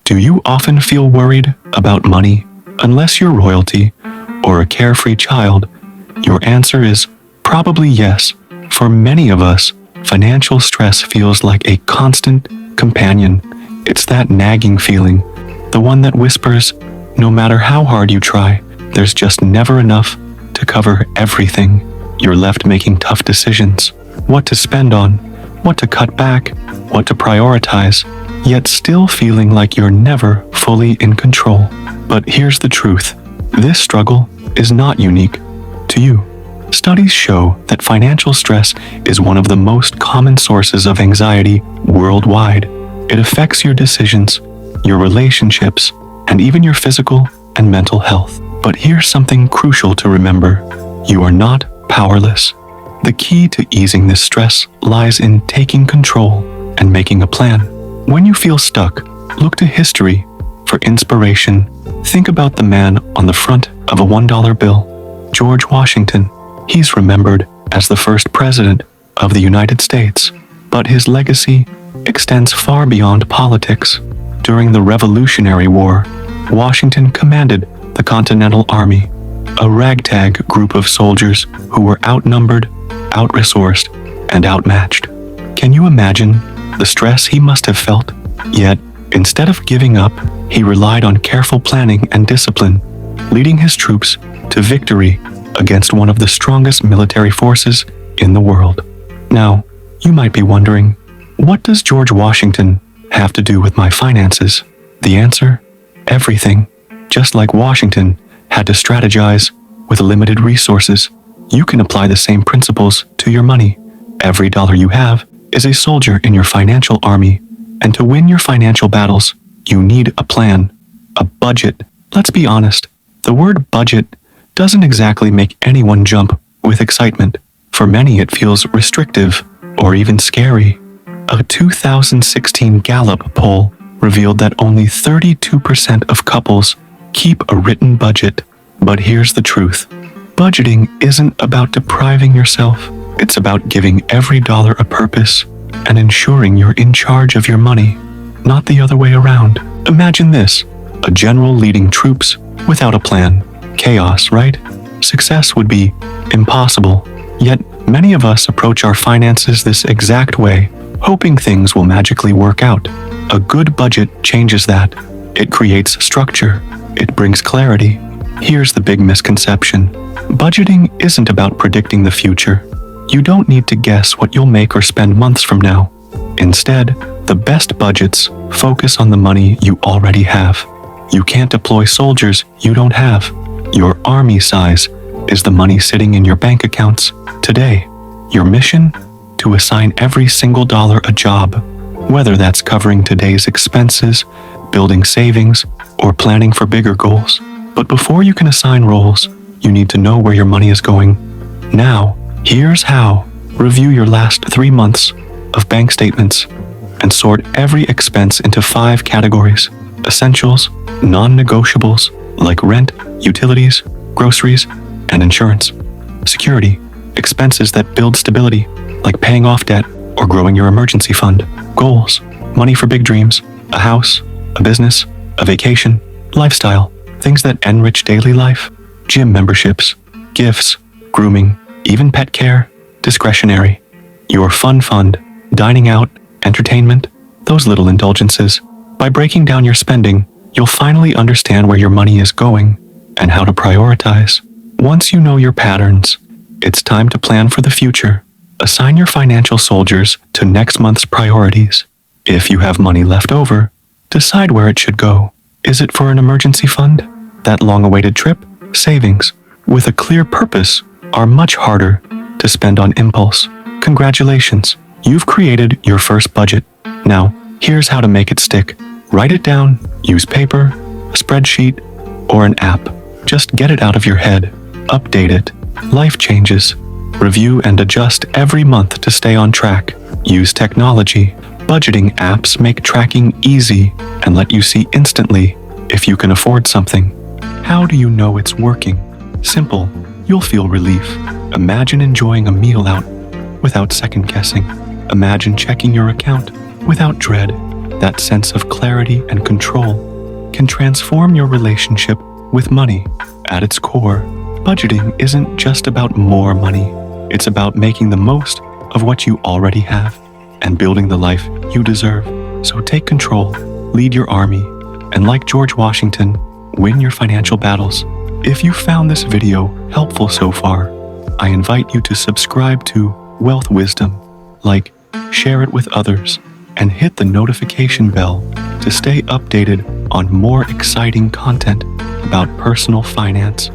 Do you often feel worried about money? Unless you're royalty or a carefree child, your answer is probably yes. For many of us, financial stress feels like a constant companion. It's that nagging feeling, the one that whispers, no matter how hard you try, there's just never enough to cover everything. You're left making tough decisions. What to spend on, what to cut back, what to prioritize, yet still feeling like you're never fully in control. But here's the truth. This struggle is not unique to you. Studies show that financial stress is one of the most common sources of anxiety worldwide. It affects your decisions, your relationships, and even your physical and mental health. But here's something crucial to remember. You are not powerless. The key to easing this stress lies in taking control and making a plan. When you feel stuck, look to history for inspiration. Think about the man on the front of a $1 bill, George Washington. He's remembered as the first president of the United States, but his legacy extends far beyond politics. During the Revolutionary War, Washington commanded the Continental Army, a ragtag group of soldiers who were outnumbered, out-resourced, and outmatched. Can you imagine the stress he must have felt? Yet, instead of giving up, he relied on careful planning and discipline, leading his troops to victory against one of the strongest military forces in the world. Now, you might be wondering, what does George Washington have to do with my finances? The answer? Everything. Just like Washington had to strategize with limited resources, you can apply the same principles to your money. Every dollar you have is a soldier in your financial army, and to win your financial battles, you need a plan, a budget. Let's be honest, the word budget doesn't exactly make anyone jump with excitement. For many, it feels restrictive or even scary. A 2016 Gallup poll revealed that only 32% of couples keep a written budget. But here's the truth. Budgeting isn't about depriving yourself. It's about giving every dollar a purpose and ensuring you're in charge of your money, not the other way around. Imagine this, a general leading troops without a plan. Chaos, right? Success would be impossible. Yet, many of us approach our finances this exact way, hoping things will magically work out. A good budget changes that. It creates structure. It brings clarity. Here's the big misconception. Budgeting isn't about predicting the future. You don't need to guess what you'll make or spend months from now. Instead, the best budgets focus on the money you already have. You can't deploy soldiers you don't have. Your army size is the money sitting in your bank accounts today. Your mission? To assign every single dollar a job, whether that's covering today's expenses, building savings, or planning for bigger goals. But before you can assign roles, you need to know where your money is going. Now, here's how. Review your last 3 months of bank statements and sort every expense into 5 categories. Essentials, non-negotiables, like rent, utilities, groceries, and insurance. Security, expenses that build stability, like paying off debt or growing your emergency fund. Goals, money for big dreams, a house, a business, a vacation, lifestyle, things that enrich daily life. Gym memberships, gifts, grooming, even pet care. Discretionary, your fun fund, dining out, entertainment, those little indulgences. By breaking down your spending, you'll finally understand where your money is going and how to prioritize. Once you know your patterns, it's time to plan for the future. Assign your financial soldiers to next month's priorities. If you have money left over, decide where it should go. Is it for an emergency fund? That long-awaited trip? Savings, with a clear purpose, are much harder to spend on impulse. Congratulations, you've created your first budget. Now, here's how to make it stick. Write it down, use paper, a spreadsheet, or an app. Just get it out of your head. Update it. Life changes. Review and adjust every month to stay on track. Use technology. Budgeting apps make tracking easy and let you see instantly if you can afford something. How do you know it's working? Simple. You'll feel relief. Imagine enjoying a meal out without second guessing. Imagine checking your account without dread. That sense of clarity and control can transform your relationship with money. At its core, budgeting isn't just about more money. It's about making the most of what you already have and building the life you deserve. So take control, lead your army, and like George Washington, win your financial battles. If you found this video helpful so far, I invite you to subscribe to Wealth Wisdom, like, share it with others, and hit the notification bell to stay updated on more exciting content about personal finance.